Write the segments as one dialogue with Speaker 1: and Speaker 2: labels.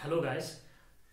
Speaker 1: Hello guys.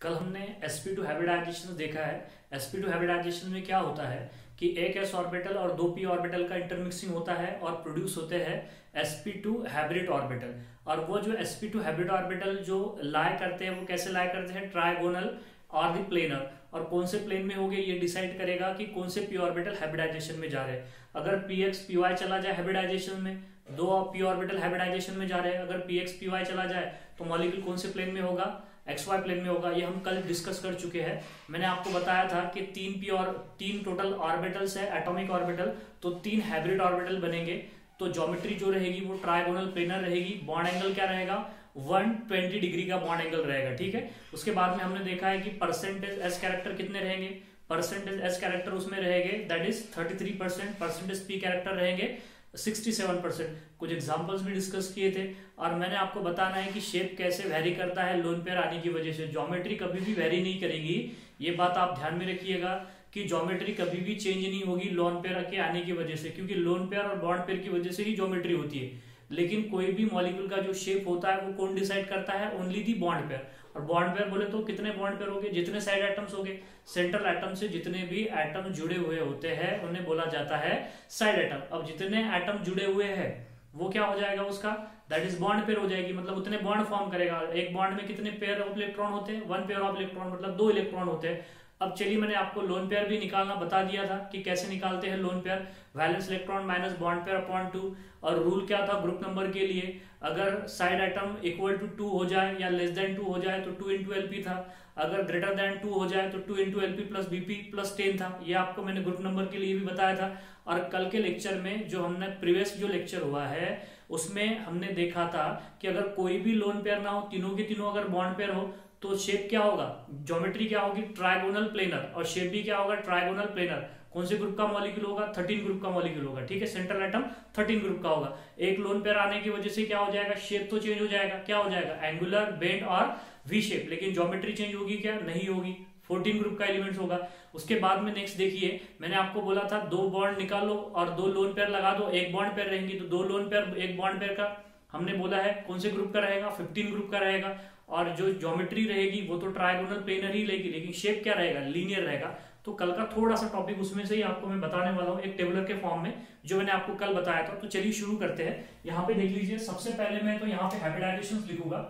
Speaker 1: कल हमने sp2 hybridisation देखा है। sp2 हाइब्रिडाइजेशन में क्या होता है कि एक s ऑर्बिटल और दो p ऑर्बिटल का इंटरमिक्सिंग होता है और प्रोड्यूस होते हैं sp2 हाइब्रिड ऑर्बिटल। और वो जो sp2 हाइब्रिड ऑर्बिटल जो लाई करते हैं वो कैसे लाई करते हैं, ट्राइगोनल और द प्लेनर। और कौन से प्लेन में होंगे ये डिसाइड करेगा कि कौन से p ऑर्बिटल हाइब्रिडाइजेशन में जा रहे हैं। अगर px py चला जाए हाइब्रिडाइजेशन में, दो p ऑर्बिटल हाइब्रिडाइजेशन में जा रहे हैं, अगर px py चला जाए तो मॉलिक्यूल कौन से प्लेन में होगा, XY प्लेन में होगा। ये हम कल डिस्कस कर चुके हैं। मैंने आपको बताया था कि तीन टोटल ऑर्बिटल्स है, एटॉमिक ऑर्बिटल, तो तीन हाइब्रिड ऑर्बिटल बनेंगे। तो ज्योमेट्री जो रहेगी वो ट्राइगोनल प्लेनर रहेगी। बॉन्ड एंगल क्या रहेगा, 120 डिग्री का बॉन्ड एंगल रहेगा, ठीक है। उसके बाद में हमने देखा है कि परसेंटेज एस कैरेक्टर कितने रहेंगे, परसेंटेज एस कैरेक्टर उसमें रहेंगे that is 33%, percentage P character रहेंगे 67%। कुछ एग्जांपल्स भी डिस्कस किए थे। और मैंने आपको बताना है कि शेप कैसे वेरी करता है लोन पेयर आने की वजह से। ज्योमेट्री कभी भी वेरी नहीं करेगी, ये बात आप ध्यान में रखिएगा कि ज्योमेट्री कभी भी चेंज नहीं होगी लोन पेयर के आने की वजह से, क्योंकि लोन पेयर और बॉन्ड पेयर की वजह से ही ज्योमेट्री होती है। लेकिन कोई भी मॉलिक्यूल का जो शेप होता है वो कौन डिसाइड करता है, ओनली दी बॉन्ड पेयर। और बॉन्ड पेयर बोले तो कितने बॉन्ड पेयर होंगे, जितने साइड एटम्स होंगे। सेंट्रल एटम से जितने भी एटम जुड़े हुए होते हैं उन्हें बोला जाता है साइड एटम। अब जितने एटम जुड़े हुए हैं वो क्या हो जाएगा, उसका दैट इज बॉन्ड पेयर हो जाएगी, मतलब उतने बॉन्ड फॉर्म करेगा। एक बॉन्ड में कितने पेयर ऑफ इलेक्ट्रॉन होते हैं, वन पेयर ऑफ इलेक्ट्रॉन, मतलब दो इलेक्ट्रॉन होते हैं। अब चलिए मैंने आपको लोन पेयर भी निकालना बता दिया था कि कैसे निकालते हैं lone pair, valence electron minus bond pair upon 2। और रूल क्या था ग्रुप नंबर के लिए, अगर साइड एटम इक्वल टू 2 हो जाए या लेस देन 2 हो जाए तो 2 इंटू एलपी था, अगर ग्रेटर देन 2 हो जाए तो 2 into LP plus BP plus 10 था। ये आपको मैंने ग्रुप नंबर के लिए भी बताया था। और कल के लेक्चर में जो हमने प्रीवियस जो लेक्चर हुआ है उसमें हमने देखा था कि अगर कोई भी लोन पेयर ना हो, तीनों के तीनों अगर बॉन्ड पेयर हो तो शेप क्या होगा, ज्योमेट्री क्या होगी, ट्राइगोनल प्लेनर। और शेप भी क्या होगा, ट्राइगोनल प्लेनर। कौन से ग्रुप का मॉलिक्यूल होगा, 13 ग्रुप का मॉलिक्यूल होगा, ठीक है। सेंट्रल एटम 13 ग्रुप का होगा। एक लोन पेयर आने की वजह से क्या हो जाएगा, शेप तो चेंज हो जाएगा, क्या हो जाएगा, एंगुलर, बेंड और वी शेप। लेकिन ज्योमेट्री चेंज होगी क्या, नहीं होगी। 14 ग्रुप का एलिमेंट्स होगा। उसके बाद में नेक्स्ट देखिए, मैंने आपको बोला था दो बॉन्ड निकालो और दो लोन पेयर लगा दो, एक बॉन्ड पेयर रहेंगी। तो दो लोन पेयर एक बॉन्ड पेयर का हमने बोला है कौन से ग्रुप का रहेगा, 15 ग्रुप का रहेगा। और जो ज्योमेट्री रहेगी वो तो ट्राइगोनल प्लेनर ही रहेगी, लेकिन शेप क्या रहेगा, लीनियर रहेगा। तो कल का थोड़ा सा टॉपिक उसमें से ही आपको मैं बताने वाला हूँ एक टेबलर के फॉर्म में, जो मैंने आपको कल बताया था। तो चलिए शुरू करते हैं। यहाँ पे देख लीजिए, सबसे पहले मैं तो यहाँ पे हाइब्रिडाइजेशन लिखूंगा।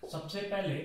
Speaker 1: सबसे पहले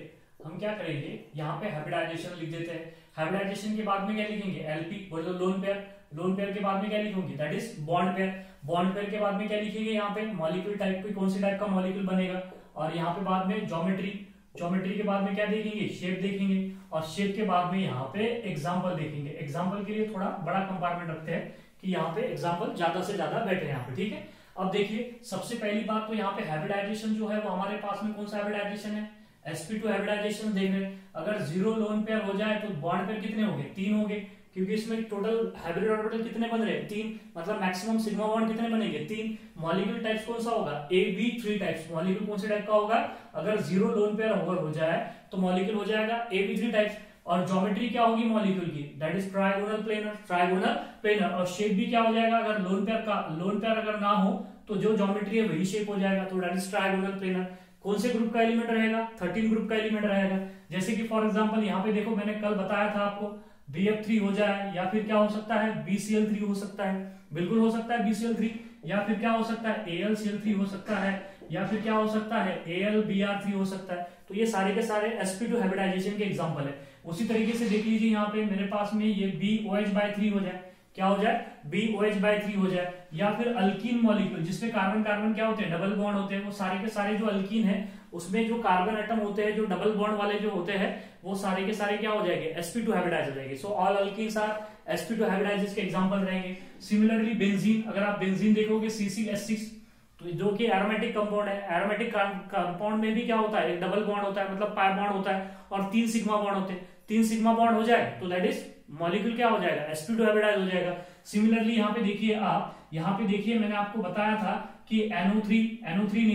Speaker 1: हम क्या करेंगे, यहाँ पे हाइब्रिडाइजेशन लिख देते हैं। हाइब्रिडाइजेशन के बाद में क्या लिखेंगे, एलपी बोलो लोन पेयर। लोन पेयर के बाद में क्या लिखोगे, that is bond pair. Bond pair के बाद में क्या लिखेंगे, यहाँ पे मॉलिक्यूल टाइप, कोई कौन से टाइप का मॉलिक्यूल बनेगा। और यहाँ पे बाद में ज्योमेट्री, ज्योमेट्री के बाद में क्या देखेंगे, शेप देखेंगे। और शेप के बाद में यहाँ पे एग्जाम्पल देखेंगे। एग्जाम्पल के लिए थोड़ा बड़ा कंपार्टमेंट रखते हैं कि यहाँ पे एग्जाम्पल ज्यादा से ज्यादा बैठे यहाँ पे, ठीक है। अब देखिए सबसे पहली बात तो यहाँ पे हाइब्रिडाइजेशन जो है वो हमारे पास में कौन सा हाइब्रिडाइजेशन है, sp2 हाइब्रिडाइजेशन देख रहे हैं। अगर 0 लोन पेयर हो जाए तो बॉन्ड पेयर कितने होंगे, 3 होंगे, क्योंकि इसमें टोटल हाइब्रिड ऑर्बिटल कितने बन रहे हैं, 3, मतलब मैक्सिमम सिग्मा बॉन्ड कितने बनेंगे, 3। मॉलिक्यूल टाइप्स कौन सा होगा, ab3 टाइप्स। मॉलिक्यूल कौन से टाइप का होगा, अगर 0 लोन पेयर ओवर हो जाए तो मॉलिक्यूल हो जाएगा ab3 टाइप्स। और ज्योमेट्री क्या होगी मॉलिक्यूल की, that is trigonal planar, trigonal planar. और शेप भी क्या हो जाएगा, अगर लोन पेयर अगर ना हो तो जो ज्योमेट्री है वही शेप हो जाएगा, तो दैट इज ट्राइगोनल प्लेनर। कौन से ग्रुप का एलिमेंट रहेगा, 13 ग्रुप का एलिमेंट रहेगा। जैसे कि फॉर एग्जांपल यहाँ पे देखो, मैंने कल बताया था आपको BF3 हो जाए, या फिर क्या हो सकता है BCl3 हो सकता है, बिल्कुल हो सकता है BCl3। या फिर क्या हो सकता है AlCl3 हो सकता है, या फिर क्या हो सकता है AlBr3 हो सकता है। तो ये सारे के सारे sp2 हाइब्रिडाइजेशन के एग्जांपल है। उसी तरीके से देख लीजिए यहाँ पे मेरे पास में ये BOH/3 हो जाए, क्या हो जाए, BOH/3 हो जाए। या फिर अल्कीन मॉलिक्यूल जिसमें कार्बन कार्बन क्या होते हैं, डबल बॉन्ड होते हैं, वो सारे के सारे जो अल्कीन है उसमें जो कार्बन एटम होते हैं जो डबल बॉन्ड वाले जो होते हैं वो सारे के सारे क्या हो जाएंगे, sp2 हाइब्रिडाइज हो जाएंगे। So all alkenes are sp2 hybridises के एग्जांपल रहेंगे। सिमिलरली बेंजीन, अगर आप बेंजीन देखोगे C6H6, तो जो कि एरोमेटिक कंपाउंड है, एरोमेटिक कंपाउंड में भी क्या होता है, एक डबल बॉन्ड होता है, मतलब पाई बॉन्ड होता है, और 3 सिग्मा बॉन्ड होते हैं। 3 सिग्मा बॉन्ड हो जाए तो दैट इज मॉलिक्यूल क्या हो जाएगा, sp2 हाइब्रिडाइज हो जाएगा। सिमिलरली यहाँ पे देखिए, आप यहाँ पे देखिए मैंने आपको बताया था कि NO3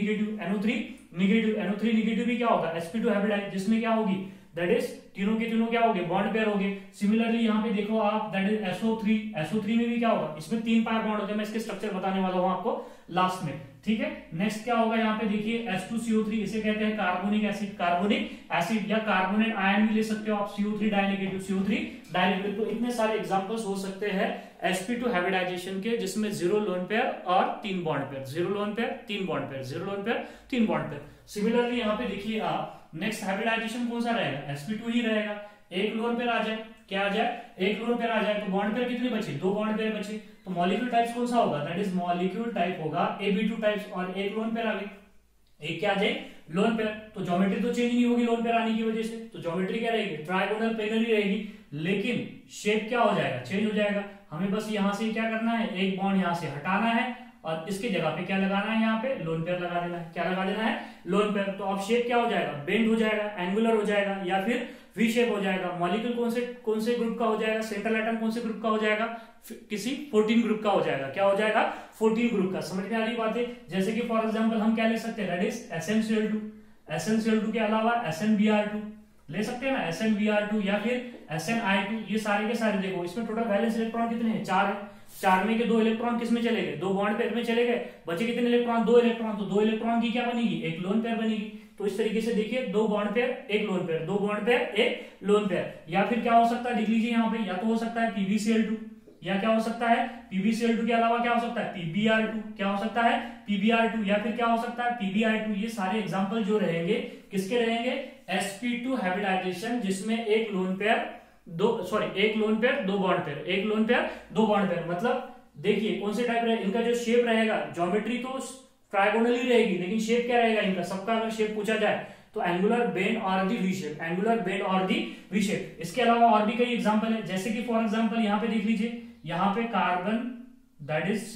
Speaker 1: नेगेटिव भी क्या होगा, sp2 हाइब्रिडाइज, जिसमें क्या होगी, दैट इज तीनों के तीनों क्या हो गए, बॉन्ड पेयर हो गए। सिमिलरली यहाँ पे देखो आप, दैट इज SO3 में भी क्या होगा, इसमें 3 पाई बॉन्ड होते हैं, मैं इसके स्ट्रक्चर बताने वाला हूँ आपको लास्ट में, ठीक है। नेक्स्ट क्या होगा यहाँ पे देखिए H2CO3, इसे कहते हैं कार्बोनिक एसिड या कार्बोनेट आयन भी ले सकते हो आप, CO3 डाइनेगेटिव, CO3 डाइनेगेटिव। तो इतने सारे एग्जांपल्स हो सकते हैं sp2 हाइब्रिडाइजेशन के, जिसमें 0 लोन पेयर और 3 bond pair, 0 lone pair 3 bond pair, 0 lone pair 3 bond pair. Similarly यहाँ पे देखिए आप, नेक्स्ट हाइब्रिडाइजेशन कौन सा रहेगा, sp2 ही रहेगा। एक लोन पेयर आ जाए, क्या आ जाए, एक लोन पेयर आ जाए, तो बॉन्ड पेयर कितने बचे, 2 बॉन्ड पेयर बचे। तो मॉलिक्यूल टाइप्स कौन सा होगा, दैट इज मॉलिक्यूल टाइप होगा Ab2 टाइप्स, और एक लोन पेयर आ गई, एक क्या आ जाए, लोन पेयर। तो ज्योमेट्री तो चेंज नहीं होगी लोन पेयर आने की वजह से, तो ज्योमेट्री क्या रहेगी, ट्राइगोनल प्लेनर ही रहेगी, लेकिन शेप क्या हो जाएगा, चेंज हो जाएगा। हमें बस यहां से क्या करना है, एक बॉन्ड यहां से हटाना है और इसके जगह पे क्या लगाना है, यहाँ पे लोन पेयर लगा देना है। क्या लगा देना है, लोन पेयर। तो अब शेप क्या हो जाएगा, बेंड हो जाएगा, एंगुलर हो जाएगा, या फिर वी शेप हो जाएगा। मॉलिक्यूल कौन से ग्रुप का हो जाएगा, सेंट्रल एटम कौन से ग्रुप का हो जाएगा, किसी 14 ग्रुप का हो जाएगा। क्या हो जाएगा, 14 ग्रुप का। समझ में आ रही बात है। जैसे कि फॉर एग्जांपल हम क्या ले सकते हैं, दैट इज SnCl2 के अलावा SnBr2 ले सकते हैं ना, SnBr2 या फिर SnI2, ये सारे के सारे देखो, इसमें टोटल वैलेंस इलेक्ट्रॉन कितने हैं, 4 है। 4 में के 2 इलेक्ट्रॉन किस में चले गए, 2 बॉन्ड पेयर में चले गए, बचे कितने इलेक्ट्रॉन, 2 इलेक्ट्रॉन। तो 2 इलेक्ट्रॉन की क्या बनेगी, एक लोन पेयर बनेगी। तो इस तरीके से देखिए, 2 बॉन्ड पेयर, एक लोन पेयर, 2 बॉन्ड पेयर, एक लोन पेयर। या फिर क्या हो सकता है, लिख लीजिए यहाँ पे, या तो हो सकता है PbCl2, या क्या हो सकता है, PbCl2 के अलावा क्या हो सकता है, PbR2, क्या हो सकता है, PbR2, या फिर क्या हो सकता है, PbI2। ये सारे एग्जांपल जो रहेंगे किसके रहेंगे, sp2 हाइब्रिडाइजेशन, जिसमें एक लोन पेयर, एक लोन पेयर 2 बॉन्ड पेयर, एक लोन पेयर 2 बॉन्ड पेयर। मतलब देखिए कौन से टाइप रहेगा, इनका जो शेप रहेगा, ज्योमेट्री तो ट्राइगोनल ही रहेगी, लेकिन शेप क्या रहेगा इनका, सबका अगर शेप पूछा जाए तो एंगुलर, बेंड और दी वी शेप, एंगुलर, बेंड और दी वी शेप। इसके अलावा और भी कई एग्जांपल है, जैसे कि फॉर एग्जांपल यहाँ पे देख लीजिए, यहाँ पे कार्बन, दैट इज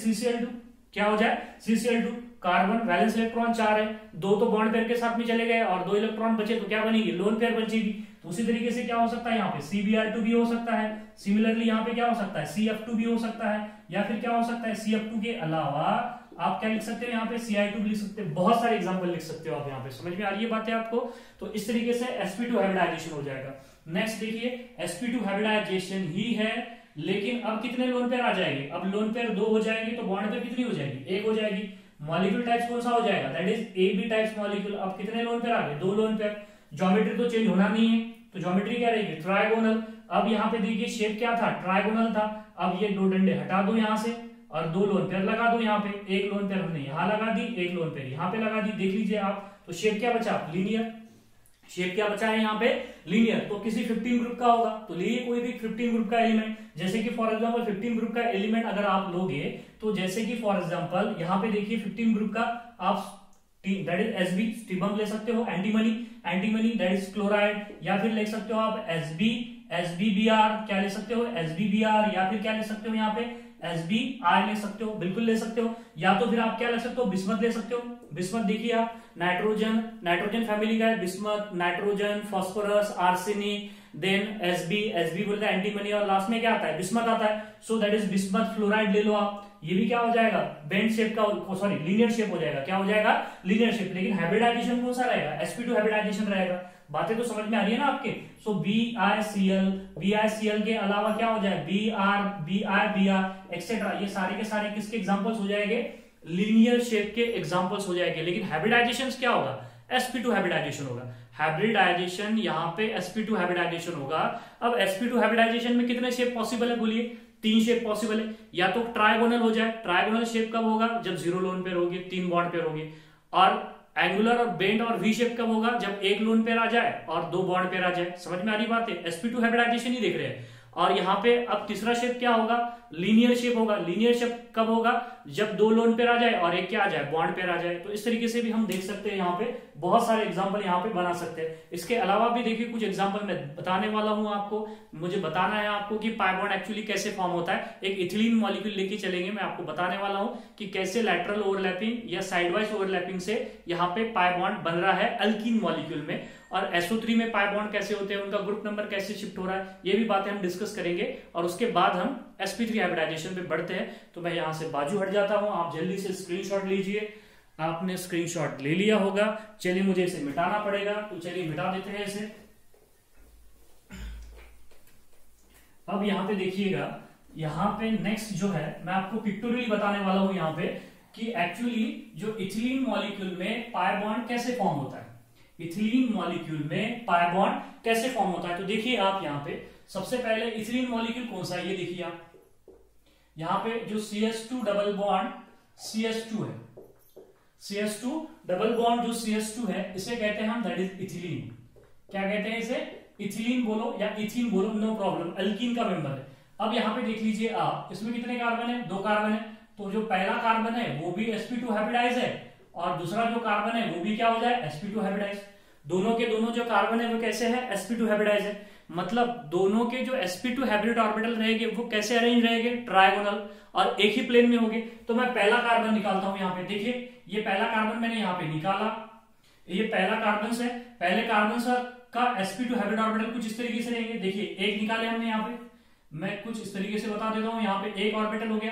Speaker 1: CCl2, क्या हो जाए, CCl2। कार्बन वैलेंस इलेक्ट्रॉन 4 है, 2 तो बॉन्ड पेयर के साथ में चले गए और 2 इलेक्ट्रॉन बचे, तो क्या बनेगी, लोन पेयर बचेगी। तो उसी तरीके से क्या हो सकता है, यहाँ पे CbR2 भी हो सकता है। सिमिलरली यहाँ पे क्या हो सकता है, CF2 भी हो सकता है, या फिर क्या हो सकता है, CF2 के अलावा आप क्या लिख सकते हो, यहाँ पे CI2 भी लिख सकते हो। बहुत सारे एग्जांपल लिख सकते हो आप यहाँ पे। समझ में आ रही है बातें आपको। तो इस तरीके से sp2 हाइब्रिडाइजेशन हो जाएगा। नेक्स्ट देखिए, sp2 हाइब्रिडाइजेशन ही है, लेकिन अब कितने लोन पेयर आ जाएंगे, अब लोन पेयर 2 हो जाएंगे, तो बॉन्ड पेयर कितनी हो जाएगी, 1 हो जाएगी। मॉलिक्यूल टाइप्स कौन सा हो जाएगा, that is AB types molecule. अब कितने लोन पेयर आ गए, 2 लोन पेयर। ज्योमेट्री तो चेंज होना नहीं है, तो ज्योमेट्री क्या रहेगी, ट्राइगोनल। अब यहाँ पे देखिए शेप क्या था, ट्राइगोनल था। अब ये 2 डंडे हटा दो यहाँ से और 2 लोन पेयर लगा दो यहाँ पे। एक लोन पेयर हमने यहाँ लगा दी, एक लोन पेयर यहाँ पे लगा दी, देख लीजिए आप। तो शेप क्या बचा, लीनियर। शेप क्या बचा है यहाँ पे, लीनियर। तो किसी 15 ग्रुप का होगा, तो लिए कोई भी 15 ग्रुप का एलिमेंट। जैसे कि फॉर एग्जांपल 15 ग्रुप का एलिमेंट अगर आप लोगे, तो जैसे कि फॉर एग्जांपल यहाँ पे देखिए 15 ग्रुप का आप दैट इज Sb स्टिबम ले सकते हो, एंटीमनी दैट इज क्लोराइड, या फिर ले सकते हो आप SbBr, क्या ले सकते हो, SbBr, या फिर क्या ले सकते हो यहाँ पे SbI ले सकते हो, बिल्कुल ले सकते हो। या तो फिर आप क्या ले सकते हो, बिस्मथ ले सकते हो। बिस्मथ देखिए आप, नाइट्रोजन फैमिली का है bismuth, nitrogen, phosphorus, arsenic, then Sb बोलते हैं एंटीमनी, और लास्ट में क्या आता है, बिस्मथ आता है। So that is bismuth fluoride ले लो आप। ये भी क्या हो जाएगा, बेंड शेप का, सॉरी लीनियर शेप हो जाएगा। क्या हो जाएगा, लीनियर शेप। लेकिन हाइब्रिडाइजेशन कौन सा रहेगा, sp2 हाइब्रिडाइजेशन रहेगा। बातें तो समझ में आ रही है ना आपके। सो BiCl के अलावा क्या हो जाए, Br एक्सेट्रा, ये सारे के सारे किसके एग्जांपल्स हो जाएंगे, लीनियर शेप के एग्जांपल्स हो जाएंगे। लेकिन हाइब्रिडाइजेशन क्या होगा, sp2 हाइब्रिडाइजेशन होगा। हाइब्रिडाइजेशन यहाँ पे sp2 हाइब्रिडाइजेशन होगा। अब sp2 हाइब्रिडाइजेशन में कितने शेप पॉसिबल है, बोलिए 3 शेप पॉसिबल है। या तो ट्राइगोनल हो जाए, ट्राइगोनल शेप कब होगा, जब 0 लोन पेयर होगी, 3 बॉन्ड पेयर होगी। और एंगुलर और बेंड और वी शेप कब होगा, जब 1 लोन पेयर आ जाए और 2 बॉन्ड पेयर आ जाए। समझ में आ रही बात है, sp2 हाइब्रिडाइजेशन ही देख रहे हैं। और यहाँ पे अब तीसरा शेप क्या होगा, लीनियर शेप होगा। लीनियर शेप कब होगा, जब 2 लोन पेयर आ जाए और एक क्या आ जाए, बॉन्ड पेयर आ जाए। तो इस तरीके से भी हम देख सकते हैं, यहाँ पे बहुत सारे एग्जांपल यहाँ पे बना सकते हैं। इसके अलावा भी देखिए कुछ एग्जांपल मैं बताने वाला हूं आपको। मुझे बताना है आपको कि पाई बॉन्ड एक्चुअली कैसे फॉर्म होता है। एक इथिलीन मॉलिक्यूल लेके चलेंगे, मैं आपको बताने वाला हूं कि कैसे लैटरल ओवरलैपिंग या साइडवाइज ओवरलैपिंग से यहाँ पे पाई बॉन्ड बन रहा है अल्कीन मॉलिक्यूल में। और SO3 में पाई बॉन्ड कैसे होते हैं, उनका ग्रुप नंबर कैसे शिफ्ट हो रहा है, ये भी बातें हम डिस्कस करेंगे। और उसके बाद हम sp3 हाइब्रिडाइजेशन पे बढ़ते हैं। तो मैं यहाँ से बाजू हट जाता हूँ, आप जल्दी से स्क्रीनशॉट लीजिए। आपने स्क्रीनशॉट ले लिया होगा, चलिए मुझे इसे मिटाना पड़ेगा, तो चलिए मिटा देते हैं इसे। अब यहाँ पे देखिएगा, यहाँ पे नेक्स्ट जो है मैं आपको पिक्टोरियली बताने वाला हूं यहाँ पे कि एक्चुअली जो इथिलीन मॉलिक्यूल में पाई बॉन्ड कैसे फॉर्म होता है। इथिलीन मॉलिक्यूल में पाई बॉन्ड कैसे फॉर्म होता है, तो देखिए आप यहाँ पे सबसे पहले इथिलीन मॉलिक्यूल कौन सा है, ये देखिए आप यहाँ पे जो CH2 डबल बॉन्ड CH2 है, CH2 डबल बॉन्ड जो CH2 है इसे कहते हैं हम दैट इज इथिलीन। क्या कहते हैं इसे, इथिलीन बोलो या इथीन बोलो, नो प्रॉब्लम, अल्कीन का मेंबर है। अब यहाँ पे देख लीजिए आप, इसमें कितने कार्बन है, 2 कार्बन है, तो जो पहला कार्बन है वो भी sp2 हाइब्रिडाइज है और दूसरा जो कार्बन है वो भी क्या हो जाए, sp2 हाइब्रिडाइज। दोनों के दोनों जो कार्बन है वो कैसे है, sp2 हाइब्रिडाइज है। मतलब दोनों के जो sp2 हाइब्रिड ऑर्बिटल रहेंगे वो कैसे अरेंज रहेंगे, ट्रायगोनल और एक ही प्लेन में होंगे। तो मैं पहला कार्बन निकालता हूं यहाँ पे, देखिए ये पहला कार्बन मैंने यहाँ पे निकाला, ये पहला कार्बन है, पहले कार्बन का sp2 हाइब्रिड ऑर्बिटल कुछ इस तरीके से रहेंगे। देखिए एक निकाले हमने यहाँ पे, मैं कुछ इस तरीके से बता देता हूं, यहाँ पे एक ऑर्बिटल हो गया,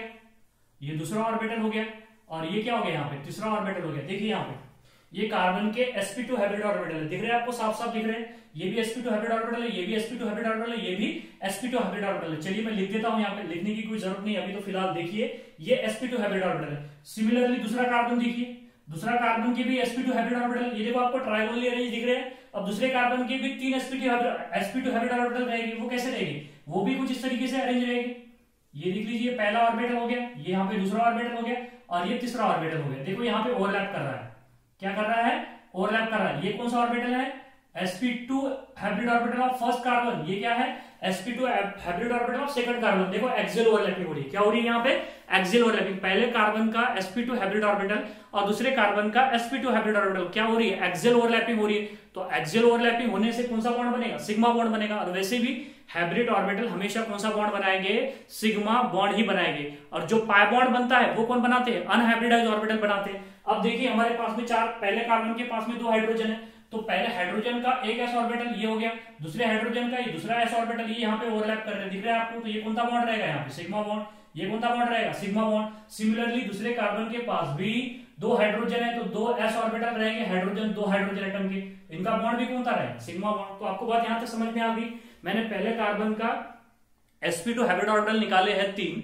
Speaker 1: ये दूसरा ऑर्बिटल हो गया और ये क्या हो गया, यहाँ पे तीसरा ऑर्बिटल हो गया। देखिए यहाँ पे ये कार्बन के sp2 हाइब्रिड ऑर्बिटल है, दिख रहे हैं आपको, साफ साफ दिख रहे हैं, ये भी sp2 हाइब्रिड ऑर्बिटल है, ये भी sp2 हाइब्रिड ऑर्बिटल है, ये भी sp2 हाइब्रिड ऑर्बिटल है। चलिए मैं लिख देता हूं, यहाँ पे लिखने की कोई जरूरत नहीं अभी, तो फिलहाल देखिए ये sp2 हाइब्रिड ऑर्बिटल है। सिमिलरली दूसरा कार्बन देखिए, दूसरा कार्बन के भी sp2 हाइब्रिड ऑर्बिटल, ये देखो आपको ट्रायंगुलरली अरेंज दिख रहे हैं। अब दूसरे कार्बन के भी 3 sp2 हाइब्रिड ऑर्बिटल रहेगी, वो कैसे रहेगी, वो भी कुछ इस तरीके से अरेंज रहेगी। ये देख लीजिए पहला ऑर्बिटल हो गया, ये यहाँ पे दूसरा ऑर्बिटल हो गया और ये तीसरा ऑर्बिटल हो गया। देखो यहाँ पे ओवरलैप कर रहा है, क्या कर रहा है, ओवरलैप कर रहा है। ये कौन सा ऑर्बिटल है, sp2 hybrid orbital of first carbon, ये क्या है, sp2 hybrid orbital of second carbon. देखो एक्सियल ओवरलैपिंग हो रही है, क्या हो रही है यहाँ पे, एक्सियल ओवरलैपिंग। पहले कार्बन का sp2 हाइब्रिड ऑर्बिटल और दूसरे कार्बन का sp2 हाइब्रिड ऑर्बिटल क्या हो रही है, एक्सियल ओवरलैपिंग हो रही है। तो एक्सियल ओवरलैपिंग होने से कौन सा बॉन्ड बनेगा, सिग्मा बॉन्ड बनेगा। और वैसे भी हाइब्रिड ऑर्बिटल हमेशा कौन सा बॉन्ड बनाएंगे, सिग्मा बॉन्ड ही बनाएंगे। और जो पाई बॉन्ड बनता है वो कौन बनाते हैं, अनहाइब्रिडाइज्ड ऑर्बिटल बनाते हैं। अब देखिए हमारे पास में 4, पहले कार्बन के पास में 2 हाइड्रोजन है, तो पहले हाइड्रोजन का एक s ऑर्बिटल ये हो गया, दूसरे हाइड्रोजन का ये दूसरा s ऑर्बिटल, ये यहाँ पे ओवरलैप कर रहे हैं, दिख रहा है आपको। तो ये कौन सा बॉन्ड रहेगा, यहाँ पे सिग्मा बॉन्ड, ये कौन सा बॉन्ड रहेगा, सिग्मा बॉन्ड। सिमिलरली दूसरे कार्बन के पास भी 2 हाइड्रोजन है, तो 2 s ऑर्बिटल रहेंगे, हाइड्रोजन 2 हाइड्रोजन एटम के, इनका बॉन्ड भी कौन सा रहेगा, सिग्मा बॉन्ड। तो आपको बात यहाँ तक समझ में आ गई। मैंने पहले कार्बन का sp2 हाइब्रिड ऑर्बिटल निकाले हैं 3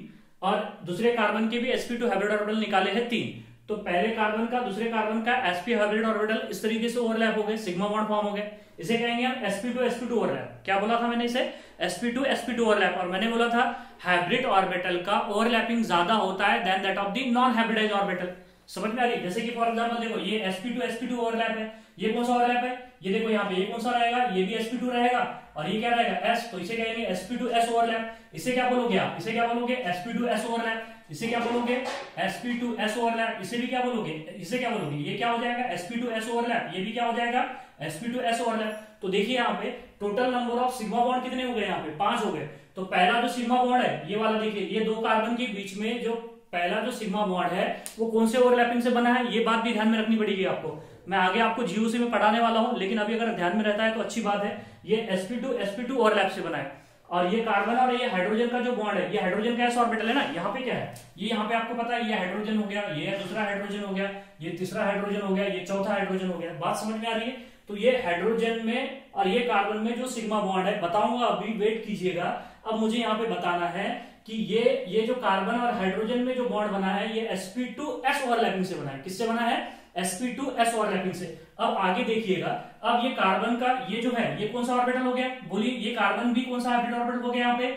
Speaker 1: और दूसरे कार्बन के भी sp2 हाइब्रिड ऑर्बिटल निकाले हैं 3। तो पहले कार्बन का दूसरे कार्बन का sp हाइब्रिड ऑर्बिटल इस तरीके से ओवरलैप हो गए, सिग्मा बॉन्ड फॉर्म हो गए, इसे कहेंगे हम sp2 ओवरलैप। क्या बोला था मैंने इसे, sp2 ओवरलैप। और मैंने बोला था हाइब्रिड ऑर्बिटल का ओवरलैपिंग ज्यादा होता है than that of the non hybridised orbital. समझ में आ रही है, जैसे कि फॉर एग्जांपल देखो ये sp2 ओवरलैप है, ये कौन सा ओवरलैप है, ये देखो यहाँ पे ये कौन सा रहेगा, ये भी sp2 रहेगा और ये क्या रहेगा s, तो इसे कहेंगे sp2s ओवरलैप। इसे क्या बोलोगे आप, इसे क्या बोलोगे, sp2s ओवरलैप। इसे क्या बोलोगे, sp2s ओवरलैप। इसे भी क्या बोलोगे, इसे क्या बोलोगे, ये क्या हो जाएगा, sp2s ओवरलैप। ये भी क्या हो जाएगा, sp2s ओवरलैप। तो देखिए यहाँ पे total number of sigma bond कितने हो गए, यहाँ पे 5 हो गए। तो पहला जो सिग्मा बॉन्ड है ये वाला, देखिए ये 2 कार्बन के बीच में जो पहला जो सिग्मा बॉन्ड है वो कौन से ओवरलैपिंग से बना है, ये बात भी ध्यान में रखनी पड़ेगी आपको। मैं आगे आपको जीओसी में पढ़ाने वाला हूं, लेकिन अभी अगर ध्यान में रहता है तो अच्छी बात है। ये sp2 ओवरलैप से बना है। और ये कार्बन और ये हाइड्रोजन का जो बॉन्ड है, ये हाइड्रोजन का s ऑर्बिटल है ना, यहाँ पे क्या है, ये यहाँ पे आपको पता है, ये हाइड्रोजन हो गया, ये दूसरा हाइड्रोजन हो गया, ये तीसरा हाइड्रोजन हो गया, ये चौथा हाइड्रोजन हो गया। बात समझ में आ रही है। तो ये हाइड्रोजन में और ये कार्बन में जो सिग्मा बॉन्ड है, बताऊंगा अभी, वेट कीजिएगा। अब मुझे यहाँ पे बताना है कि ये जो कार्बन और हाइड्रोजन में जो बॉन्ड बना है ये sp2s ओवरलैपिंग से बना है। किससे बना है, sp2s ओवरलैपिंग से। अब आगे देखिएगा, अब ये कार्बन का ये जो है ये कौन सा ऑर्बिटल हो गया, बोलिए, ये कार्बन भी कौन सा हाइब्रिड ऑर्बिटल हो गया, यहाँ पे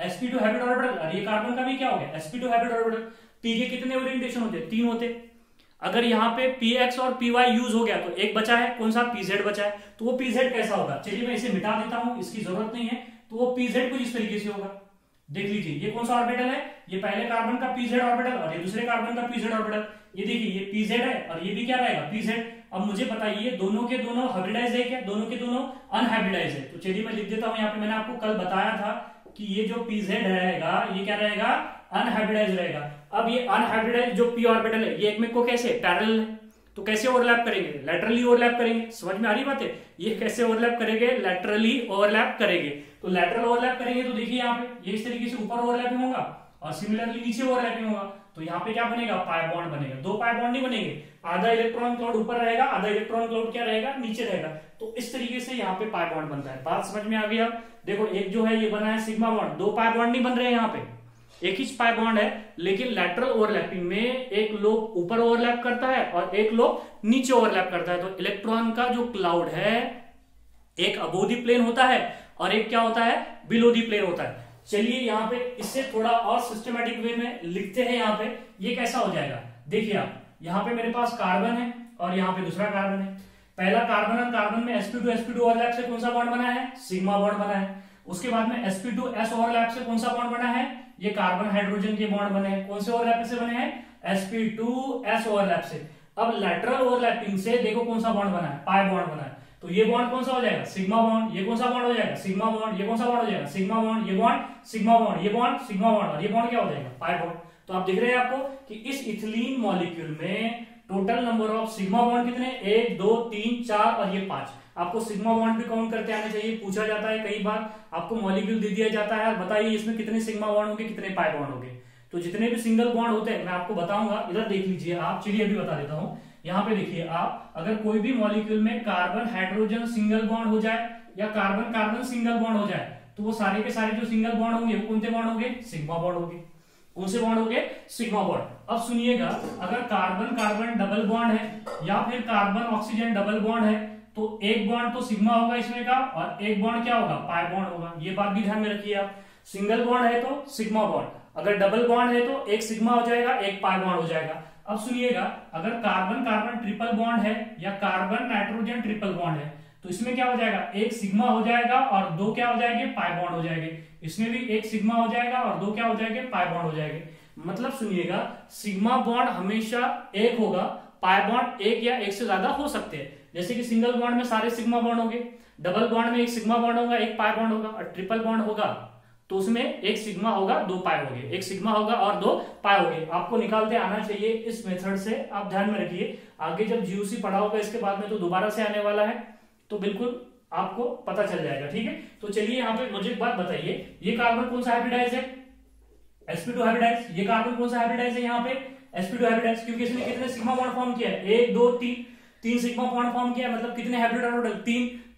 Speaker 1: sp2 हाइब्रिड ऑर्बिटल। और ये कार्बन का भी क्या हो गया, sp2 हाइब्रिड ऑर्बिटल। पी के कितने ओरिएंटेशन होते, 3 होते। अगर यहाँ पे px और py यूज हो गया तो एक बचा है, कौन सा, pz बचा है। तो वो pz कैसा होगा, चलिए मैं इसे मिटा देता हूं, इसकी जरूरत नहीं है। तो वो pz कुछ इस तरीके से होगा। देख लीजिए ये कौन सा ऑर्बिटल है, ये पहले कार्बन का pz ऑर्बिटल और ये दूसरे कार्बन का pz ऑर्बिटल। ये देखिए ये pz है और ये भी क्या रहेगा, pz। अब मुझे बताइए दोनों के दोनों हाइब्रिडाइज है क्या, दोनों के दोनों अनहाइब्रिडाइज है। तो चलिए मैं लिख देता हूं यहाँ पे, मैंने आपको कल बताया था कि ये जो pz रहेगा ये क्या रहेगा, अनहाइब्रिडाइज रहेगा। अब ये अनहाइब्रिडाइज जो p ऑर्बिटल है ये एक में को कैसे पैरेलल है, तो कैसे ओवरलैप करेंगे, लैटरली ओवरलैप करेंगे। समझ में आ रही बात है, ये कैसे ओवरलैप करेंगे, लैटरली ओवरलैप करेंगे। तो लैटरल ओवरलैप करेंगे तो देखिए यहाँ पे ये इस तरीके से ऊपर ओवरलैपिंग होगा और सिमिलरली नीचे ओवरलैपिंग होगा। तो यहाँ पे क्या बनेगा, पाई बॉन्ड बनेगा। दो पाई बॉन्ड नहीं बनेंगे, आधा इलेक्ट्रॉन क्लाउड ऊपर रहेगा, आधा इलेक्ट्रॉन क्लाउड क्या रहेगा, नीचे रहेगा। तो इस तरीके से यहाँ पे पाई बॉन्ड बनता है। बात समझ में आ गया। देखो एक जो है ये बना है सिग्मा बॉन्ड, दो पाई बॉन्ड नहीं बन रहे हैं यहाँ पे, एक ही पाई बॉन्ड है, लेकिन लैटरल ओवरलैपिंग में एक लोब ऊपर ओवरलैप करता है और एक लोब नीचे ओवरलैप करता है। तो इलेक्ट्रॉन का जो क्लाउड है एक अबोव द प्लेन होता है और एक क्या होता है, बिलो द प्लेन होता है। चलिए यहाँ पे इससे थोड़ा और सिस्टमेटिक वे में लिखते हैं। यहाँ पे ये कैसा हो जाएगा, देखिए आप यहाँ पे मेरे पास कार्बन है और यहाँ पे दूसरा कार्बन है। पहला कार्बन और कार्बन में sp2 ओवरलैप से कौन सा बॉन्ड बना है, सिग्मा बॉन्ड बना है। उसके बाद में sp2s ओवरलैप से कौन सा बॉन्ड बना है, ये कार्बन हाइड्रोजन के बॉन्ड बने हैं। कौन से ओवरलैप से बने हैं, sp2s ओवरलैप से। अब लैटरल ओवरलैपिंग से देखो कौन सा बॉन्ड बना है, पाई बॉन्ड बना है। तो ये बॉन्ड कौन सा हो जाएगा, सिग्मा बॉन्ड। ये कौन सा बॉन्ड हो जाएगा, सिग्मा बॉन्ड। ये कौन सा बॉन्ड हो जाएगा, सिग्मा बॉन्ड। ये बॉन्ड सिग्मा बॉन्ड, ये बॉन्ड सिग्मा बॉन्ड, और ये बॉन्ड क्या हो जाएगा, पाई बॉन्ड। तो आप दिख रहे हैं आपको कि इस इथिलीन मॉलिक्यूल में total number of sigma bond कितने, 1 2 3 4 और ये 5। आपको सिग्मा बॉन्ड भी काउंट करते आने चाहिए, पूछा जाता है कई बार, आपको मॉलिक्यूल दे दिया जाता है, बताइए इसमें कितने सिग्मा बॉन्ड होंगे, कितने पाई बॉन्ड होंगे। तो जितने भी सिंगल बॉन्ड होते हैं मैं आपको बताऊंगा, इधर देख लीजिए आप। चलिए अभी बता देता हूं। यहाँ पे देखिए आप, अगर कोई भी मॉलिक्यूल में कार्बन हाइड्रोजन सिंगल बॉन्ड हो जाए या कार्बन कार्बन सिंगल बॉन्ड हो जाए, तो वो सारे के सारे जो सिंगल बॉन्ड होंगे वो कौन से बॉन्ड होंगे, सिग्मा बॉन्ड होंगे। कौन से बॉन्ड होंगे, सिग्मा बॉन्ड। अब सुनिएगा, अगर कार्बन कार्बन डबल बॉन्ड है या फिर कार्बन ऑक्सीजन डबल बॉन्ड है, तो एक बॉन्ड तो सिग्मा होगा इसमें का और एक बॉन्ड क्या होगा, पाई बॉन्ड होगा। ये बात भी ध्यान में रखिए आप। सिंगल बॉन्ड है तो सिग्मा बॉन्ड, अगर डबल बॉन्ड है तो एक सिग्मा हो जाएगा, एक पाई बॉन्ड हो जाएगा। अब सुनिएगा, अगर कार्बन कार्बन ट्रिपल बॉन्ड है या कार्बन नाइट्रोजन ट्रिपल बॉन्ड है, तो इसमें क्या हो जाएगा, एक सिग्मा हो जाएगा और दो क्या हो जाएंगे, पाई बॉन्ड हो जाएंगे। इसमें भी एक सिग्मा हो जाएगा और दो क्या हो जाएंगे, पाई बॉन्ड हो जाएंगे। मतलब सुनिएगा, सिग्मा बॉन्ड हमेशा एक होगा, पाई बॉन्ड एक या एक से ज्यादा हो सकते हैं। जैसे कि सिंगल बॉन्ड में सारे सिग्मा बॉन्ड होंगे, डबल बॉन्ड में एक सिग्मा बॉन्ड होगा, एक पाई बॉन्ड होगा, और ट्रिपल बॉन्ड होगा तो उसमें एक सिग्मा होगा, दो पाई होंगे, एक सिग्मा होगा और दो पाई होंगे। आपको निकालते आना चाहिए इस मेथड से, आप ध्यान में रखिए। आगे जब जीयूसी पढ़ा होगा इसके बाद में तो दोबारा से आने वाला है, तो बिल्कुल आपको पता चल जाएगा, ठीक है। तो चलिए यहाँ पे मुझे एक बात बताइए, ये कार्बन कौन सा हाइब्रिडाइज है, sp2 हाइब्रिडाइज। ये कार्बन कौन सा हाइब्रिडाइज है यहाँ पे, sp2 हाइब्रिडाइज, क्योंकि इसने कितने सिग्मा बॉन्ड फॉर्म किया है, 1 2 3 तीन सिग्मा बॉन्ड फॉर्म किया, मतलब कितने हाइब्रिड ऑर्बिटल,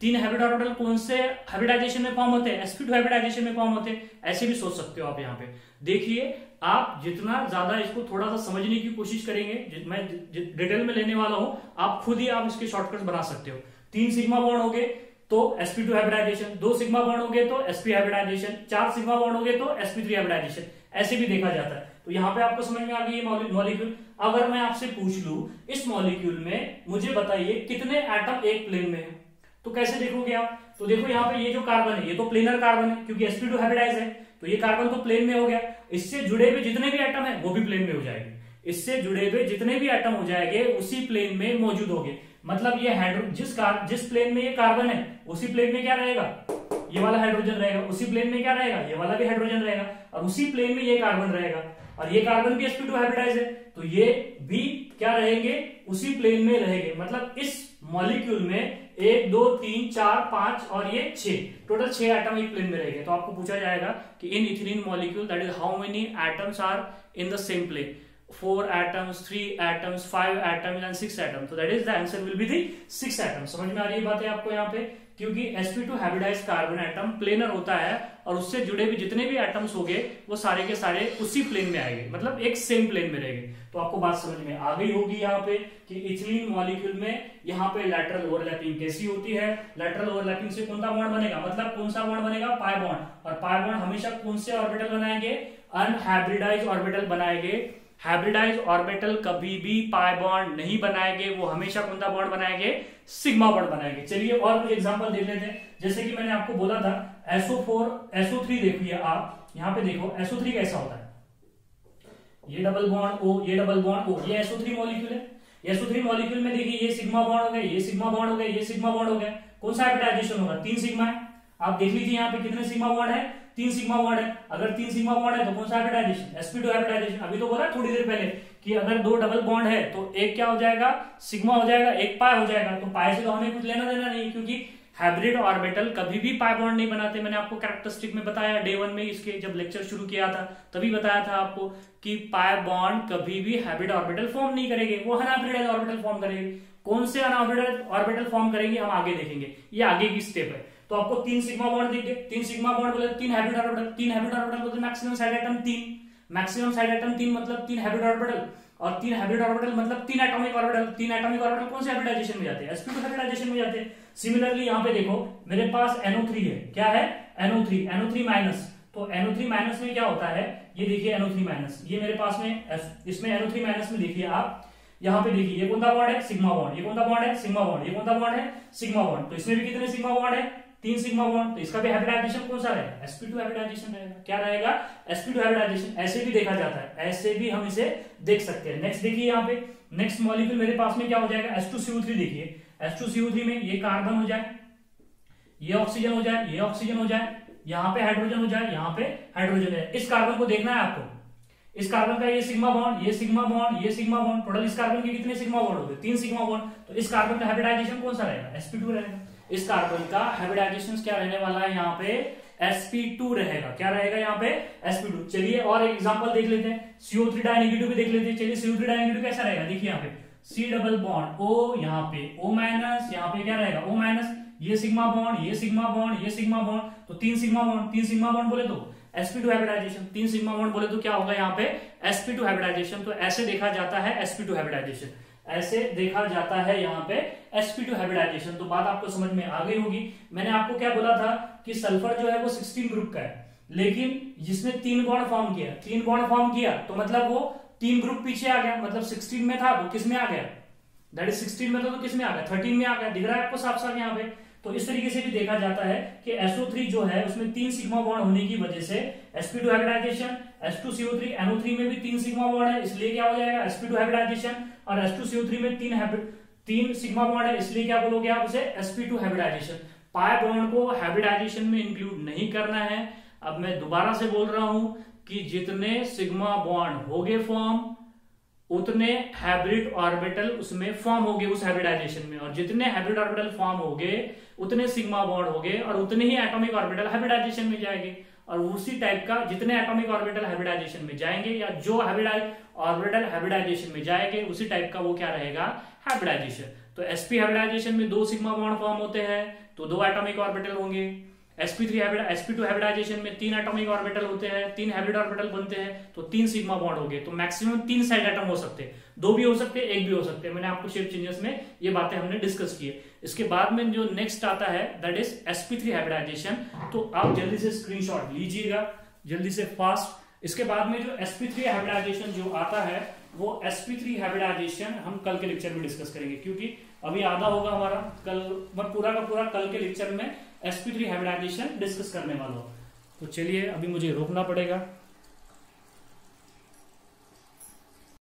Speaker 1: तीन हाइब्रिड ऑर्बिटल कौन से हाइब्रिडाइजेशन में फॉर्म होते हैं, sp2 हाइब्रिडाइजेशन में फॉर्म होते हैं। ऐसे भी सोच सकते हो आप। यहाँ पे देखिए, आप जितना ज्यादा इसको थोड़ा सा समझने की कोशिश करेंगे, मैं डिटेल में लेने वाला हूं, आप खुद ही आप इसके शॉर्टकट्स बना सकते हो। 3 सिग्मा बॉन्ड हो गए तो sp2 हाइब्रिडाइजेशन, 2 सिग्मा बॉन्ड हो गए तो sp हाइब्रिडाइजेशन, 4 सिग्मा बॉन्ड हो गए तो sp3 हाइब्रिडाइजेशन। ऐसे भी देखा जाता है। तो यहाँ पे आपको समझ में आ गई ये मॉलिक्यूल। अगर मैं आपसे पूछ लूं इस मॉलिक्यूल में मुझे बताइए कितने एटम एक प्लेन में है, तो कैसे देखोगे आप। तो देखो यहाँ पे ये जो कार्बन है ये तो प्लेनर कार्बन है, क्योंकि sp2 हाइब्रिडाइज है, तो ये कार्बन तो प्लेन में हो गया। इससे जुड़े हुए जितने भी एटम है वो भी प्लेन में हो जाएंगे, इससे जुड़े हुए जितने भी एटम हो जाएंगे उसी प्लेन में मौजूद होंगे। मतलब ये जिस प्लेन में ये कार्बन है उसी प्लेन में क्या रहेगा, ये वाला हाइड्रोजन रहेगा, उसी प्लेन में क्या रहेगा, ये वाला भी हाइड्रोजन रहेगा, और उसी प्लेन में ये कार्बन रहेगा, और ये कार्बन भी sp2 हाइब्रिडाइज है, तो ये भी क्या रहेंगे, उसी प्लेन में रहेंगे। मतलब इस मॉलिक्यूल में 1 2 3 4 5 और ये 6, टोटल 6 एटम एक प्लेन में रहेंगे। तो आपको पूछा जाएगा कि in ethylene molecule that is how many atoms are in the same plane, 4 atoms, 3 atoms, 5 atoms and 6 atoms. So that is the answer will be the 6 atoms. समझ में आ रही है बातें आपको यहाँ पे, क्योंकि sp2 hybridise carbon atom planar होता है और उससे जुड़े भी जितने भी एटम्स होंगे वो सारे के सारे उसी प्लेन में आएंगे, मतलब एक सेम प्लेन में रहेंगे। तो आपको बात समझ में आ गई होगी यहाँ पे कि इथिलीन मॉलिक्यूल में यहाँ पे लैटरल ओवरलैपिंग कैसी होती है। लैटरल ओवरलैपिंग से कौन सा बॉन्ड बनेगा, मतलब कौन सा बॉन्ड बनेगा, पाई बॉन्ड, और पाई बॉन्ड हमेशा कौन से ऑर्बिटल बनाएंगे, अनहाइब्रिडाइज ऑर्बिटल बनाएंगे। हाइब्रिडाइज ऑर्बिटल कभी भी पाई बॉन्ड नहीं बनाएंगे, वो हमेशा कौन सा बॉन्ड बनाएंगे, सिग्मा बॉन्ड बनाएंगे। चलिए और कुछ एग्जांपल देख लेते हैं। जैसे कि मैंने आपको बोला था SO4 SO3 देखिए आप यहाँ पे देखो SO3 कैसा होता है, ये डबल बॉन्ड O, ये डबल बॉन्ड O, ये SO3 मॉलिक्यूल है। SO3 मॉलिक्यूल में देखिए ये सिग्मा बॉन्ड हो गए, ये सिग्मा बॉन्ड हो गए, ये सिग्मा बॉन्ड हो गए। कौन सा हाइब्रिडाइजेशन होगा, 3 सिग्मा है। आप देख लीजिए यहाँ पे कितने सिग्मा बॉन्ड है, 3 सिग्मा बॉन्ड है। अगर 3 सिग्मा बॉन्ड है तो कौन सा हाइब्रिडाइजेशन, sp2 हाइब्रिडाइजेशन। अभी तो बोला थोड़ी देर पहले कि अगर 2 डबल बॉन्ड है तो एक क्या हो जाएगा, सिग्मा हो जाएगा, एक पाई हो जाएगा। तो पाई से तो हमें कुछ लेना देना नहीं, क्योंकि हाइब्रिड ऑर्बिटल कभी भी पाई बॉन्ड नहीं बनाते। मैंने आपको कैरेक्टरिस्टिक में बताया डे 1 में, इसके जब लेक्चर शुरू किया था तभी बताया था आपको कि पाई बॉन्ड कभी भी हाइब्रिड ऑर्बिटल फॉर्म नहीं करेंगे, वो अनहाइब्रिड ऑर्बिटल फॉर्म करेंगे। कौन से अनहाइब्रिड ऑर्बिटल फॉर्म करेंगे हम आगे देखेंगे, ये आगे की स्टेप है। तो आपको 3 सिग्मा बॉन्ड दिख गए, 3 सिग्मा बॉन्ड बोले 3 हाइब्रिड ऑर्बिटल, 3 हाइब्रिड ऑर्बिटल बोलते maximum side atom 3, maximum side atom 3 मतलब 3 हाइब्रिड ऑर्बिटल, और 3 हाइब्रिड ऑर्बिटल मतलब 3 एटॉमिक ऑर्बिटल। 3 एटॉमिक ऑर्बिटल कौन से हाइब्रिडाइजेशन में जाते हैं, sp2 हाइब्रिडाइजेशन में जाते हैं। सिमिलरली यहाँ पे देखो मेरे पास NO3 है, क्या है NO3 माइनस, तो NO3 माइनस में क्या होता है, ये देखिए NO3 माइनस, ये मेरे पास में इसमें NO3 माइनस में देखिए आप यहाँ पे देखिए ये कौन सा बॉन्ड है, सिग्मा बॉन्ड, ये कौन सा बॉन्ड है, सिग्मा बॉन्ड, ये कौन सा बॉन्ड है, सिग्मा बॉन्ड। तो इसमें भी कितने सिग्मा बॉन्ड है, 3 सिग्मा बॉन्ड, तो इसका भी हाइब्रिडाइजेशन कौन सा रहेगा, sp2 हाइब्रिडाइजेशन रहेगा। क्या रहेगा, sp2 हाइब्रिडाइजेशन। ऐसे भी देखा जाता है, ऐसे भी हम इसे देख सकते हैं। नेक्स्ट देखिए यहाँ पे नेक्स्ट मॉलिक्यूल मेरे पास में क्या हो जाएगा, H2CO3 देखिए, H2CO3 में ये कार्बन हो जाए, ये ऑक्सीजन हो जाए, ये ऑक्सीजन हो जाए, यहाँ पे हाइड्रोजन हो जाए, यहाँ पे हाइड्रोजन है। इस कार्बन को देखना है आपको, इस कार्बन का ये सिग्मा बॉन्ड, ये सिग्मा बॉन्ड, ये सिग्मा बॉन्ड, टोटल इस कार्बन के कितने सिग्मा बॉन्ड हो गए, 3 सिग्मा बॉन्ड। तो इस कार्बन का हाइब्रिडाइजेशन कौन सा रहेगा, sp2 रहेगा। इस कार्बन का हाइब्रिडाइजेशन क्या रहने वाला है यहाँ पे, sp2 रहेगा। क्या रहेगा यहाँ पे, sp2। चलिए और एक एग्जांपल देख लेते हैं, CO3 डाइनेगेटिव भी देख लेते हैं। चलिए CO3 डाइनेगेटिव कैसा रहेगा, देखिए यहाँ पे C डबल बॉन्ड O, यहाँ पे O माइनस, यहाँ पे क्या रहेगा O माइनस, ये सिग्मा बॉन्ड, ये सिग्मा बॉन्ड, ये सिग्मा बॉन्ड, तो 3 सिग्मा बॉन्ड, 3 सिग्मा बॉन्ड बोले तो sp2 हाइब्रिडाइजेशन, 3 सिग्मा बॉन्ड बोले तो क्या होगा यहाँ पे sp2 हाइब्रिडाइजेशन। तो ऐसे देखा जाता है sp2 हाइब्रिडाइजेशन, ऐसे देखा जाता है यहाँ पे sp2 हाइब्रिडाइजेशन। तो बात आपको समझ में आ गई होगी। मैंने आपको क्या बोला था कि सल्फर जो है वो 16 ग्रुप का है, लेकिन जिसने 3 बॉन्ड फॉर्म किया, 3 बॉन्ड फॉर्म किया तो मतलब वो 3 ग्रुप पीछे आ गया, मतलब 16 में था वो किस में आ गया, दैट इज 16 में था तो किस में आ गया, 13 में आ गया। दिख रहा है आपको साफ साफ यहाँ पे। तो इस तरीके से भी देखा जाता है कि SO3 जो है उसमें 3 सिग्मा बॉन्ड होने की वजह से sp2 हाइब्रिडाइजेशन, H2CO3 NO3 में भी 3 सिग्मा बॉन्ड है इसलिए क्या हो जाएगा sp2 हाइब्रिडाइजेशन, और H2CO3 में 3 सिग्मा बॉन्ड है इसलिए क्या बोलोगे आप उसे sp2 हाइब्रिडाइजेशन। पाई बॉन्ड को हाइब्रिडाइजेशन में इंक्लूड नहीं करना है। अब मैं दोबारा से बोल रहा हूं कि जितने सिग्मा बॉन्ड होगे फॉर्म उतने हाइब्रिड ऑर्बिटल उसमें फॉर्म होंगे उस हाइब्रिडाइजेशन में, और जितने हाइब्रिड ऑर्बिटल फॉर्म होंगे उतने सिग्मा बॉन्ड होंगे और उतने ही एटॉमिक ऑर्बिटल हाइब्रिडाइजेशन में जाएंगे। और उसी टाइप का जितने एटॉमिक ऑर्बिटल हाइब्रिडाइजेशन में जाएंगे या जो ऑर्बिटल हाइब्रिडाइजेशन में जाएंगे उसी टाइप का वो क्या रहेगा, हाइब्रिडाइजेशन। तो sp हाइब्रिडाइजेशन में 2 सिग्मा बॉन्ड फॉर्म होते हैं तो 2 एटॉमिक ऑर्बिटल होंगे। sp2 हाइब्रिडाइजेशन में 3 एटॉमिक ऑर्बिटल होते हैं, 3 हाइब्रिड ऑर्बिटल बनते हैं तो 3 सिग्मा बॉन्ड हो गए। तो मैक्सिमम 3 साइड एटम हो सकते हैं, 2 भी हो सकते हैं, 1 भी हो सकते हैं। मैंने आपको शेप चेंजेस में ये बातें हमने डिस्कस की है। इसके बाद में जो नेक्स्ट आता है दैट इज sp3 हाइब्रिडाइजेशन। तो आप जल्दी से स्क्रीनशॉट लीजिएगा, जल्दी से फास्ट। इसके बाद में जो sp3 हाइब्रिडाइजेशन जो आता है वो sp3 हाइब्रिडाइजेशन हम कल के लेक्चर में डिस्कस करेंगे, क्योंकि अभी आधा होगा हमारा, कल मैं पूरा का पूरा कल के लेक्चर में sp3 हाइब्रिडाइजेशन डिस्कस करने वाला हूं। तो चलिए अभी मुझे रोकना पड़ेगा।